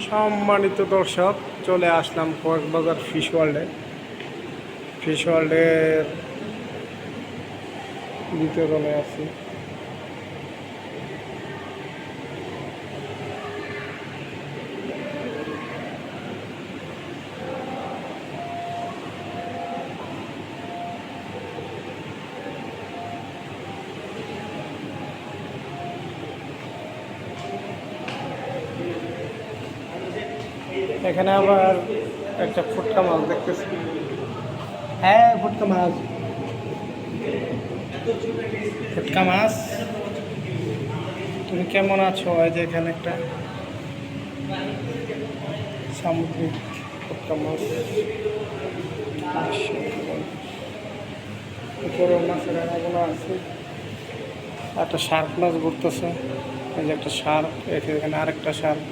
সম্মানিত দর্শক, চলে আসলাম কক্সবাজার ফিশ ওয়ার্ল্ডের দ্বিতীয় তলায় আছি। এখানে আবার একটা ফুটকা মাছ দেখতেছি। হ্যাঁ, ফুটকা মাছ। তুমি কেমন আছো? এই যে এখানে একটা সামুদ্রিক ফুটকা মাছ, উপরে মাছের আনাগুলো আছে। একটা শার্ক মাছ ঘুরতেছে। এই যে একটা শার্ক, এখানে আরেকটা শার্ক।